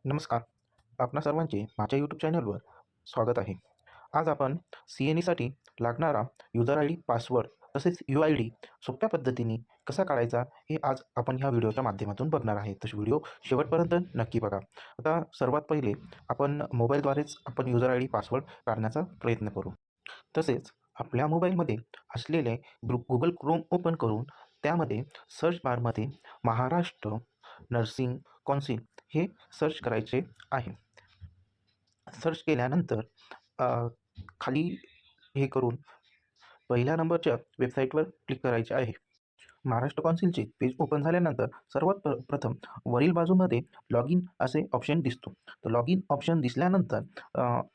नमस्कार. आपणा सर्वांचे माझ्या यूट्यूब चॅनलवर स्वागत आहे. आज आपण CNEसाठी लागणारा युजर आय डी, पासवर्ड तसेच UID सोप्या पद्धतीने कसा काढायचा हे आज आपण ह्या व्हिडिओच्या माध्यमातून बघणार आहे. तर व्हिडिओ शेवटपर्यंत नक्की बघा. आता सर्वात पहिले आपण मोबाईलद्वारेच आपण युजर आय डी, पासवर्ड काढण्याचा प्रयत्न करू. तसेच आपल्या मोबाईलमध्ये असलेले Google Chrome ओपन करून त्यामध्ये सर्च बारमध्ये महाराष्ट्र नर्सिंग कौन्सिल हे सर्च करायचे आहे. सर्च केल्यानंतर खाली हे करून पहिल्या नंबरच्या वेबसाईटवर क्लिक करायचे आहे. महाराष्ट्र कौन्सिलचे पेज ओपन झाल्यानंतर सर्वात प्रथम वरील बाजूमध्ये लॉग इन असे ऑप्शन दिसतो. तर लॉग इन ऑप्शन दिसल्यानंतर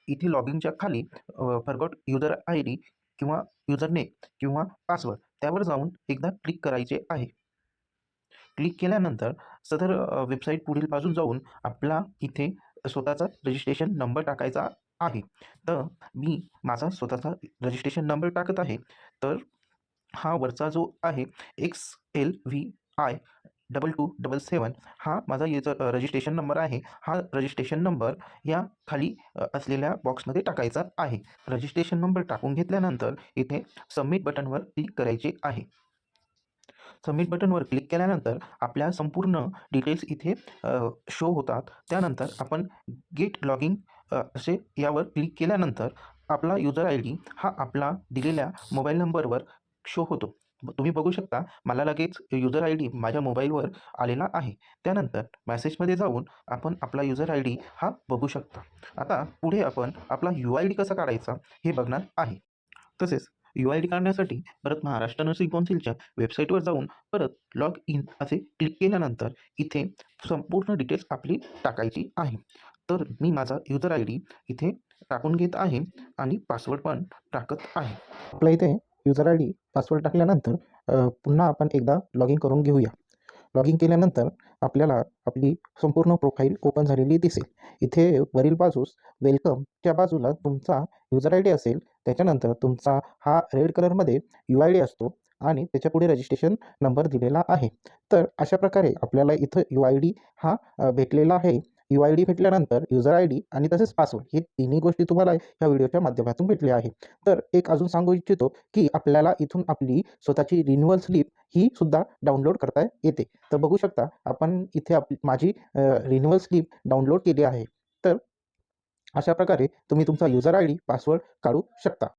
इथे लॉग इनच्या खाली फॉरगॉट युजर आय डी किंवा युजर नेम किंवा पासवर्ड त्यावर जाऊन एकदा क्लिक करायचे आहे. क्लिक केल्यानंतर सदर वेबसाईट पुढील बाजून जाऊन आपला इथे स्वतःचा रजिस्ट्रेशन नंबर टाकायचा आहे. तर मी माझा स्वतःचा रजिस्ट्रेशन नंबर टाकत आहे. तर हा वरचा जो आहे XLVI2277 हा माझा रजिस्ट्रेशन नंबर आहे. हा रजिस्ट्रेशन नंबर या खाली असलेल्या बॉक्समध्ये टाकायचा आहे. रजिस्ट्रेशन नंबर टाकून घेतल्यानंतर इथे सबमिट बटनवर क्लिक करायचे आहे. सबमिट बटनवर क्लिक केल्यानंतर आपल्या संपूर्ण डिटेल्स इथे शो होतात. त्यानंतर आपण गेट लॉगिन असे यावर क्लिक केल्यानंतर आपला युजर आय डी हा आपला दिलेल्या मोबाईल नंबरवर शो होतो. तुम्ही बघू शकता मला लगेच युजर आय डी माझ्या मोबाईलवर आलेला आहे. त्यानंतर मेसेजमध्ये जाऊन आपण आपला युजर आय डी हा बघू शकता. आता पुढे आपण आपला UID कसा काढायचा हे बघणार आहे. तसेच UID काढण्यासाठी परत महाराष्ट्र नर्सिंग कौन्सिलच्या वेबसाईटवर जाऊन परत लॉग इन असे क्लिक केल्यानंतर इथे संपूर्ण डिटेल्स आपली टाकायची आहे. तर मी माझा युजर आय डी इथे टाकून घेत आहे आणि पासवर्ड पण टाकत आहे. आपल्या इथे युजर आय डी, पासवर्ड टाकल्यानंतर पुन्हा आपण एकदा लॉग इन करून घेऊया. लॉग इन केल्यानंतर आपल्याला आपली संपूर्ण प्रोफाईल ओपन झालेली दिसेल. इथे वरील बाजूस वेलकमच्या बाजूला तुमचा युजर आय डी असेल. त्याच्यानंतर तुमचा हा रेड कलरमध्ये UID असतो आणि त्याच्यापुढे रजिस्ट्रेशन नंबर दिलेला आहे. तर अशा प्रकारे आपल्याला इथं UID हा भेटलेला आहे. UID भेटल्यानंतर युजर आय डी आणि तसेच पासवर्ड हे तिन्ही गोष्टी तुम्हाला ह्या व्हिडिओच्या माध्यमातून भेटल्या आहे. तर एक अजून सांगू इच्छितो की आपल्याला इथून आपली स्वतःची रिन्युअल स्लिप ही सुद्धा डाउनलोड करता येते. तर बघू शकता आपण इथे माझी रिन्युअल स्लिप डाउनलोड केली आहे. तर अशा प्रकारे तुम्ही तुमचा युजर आय डी, पासवर्ड काढू शकता.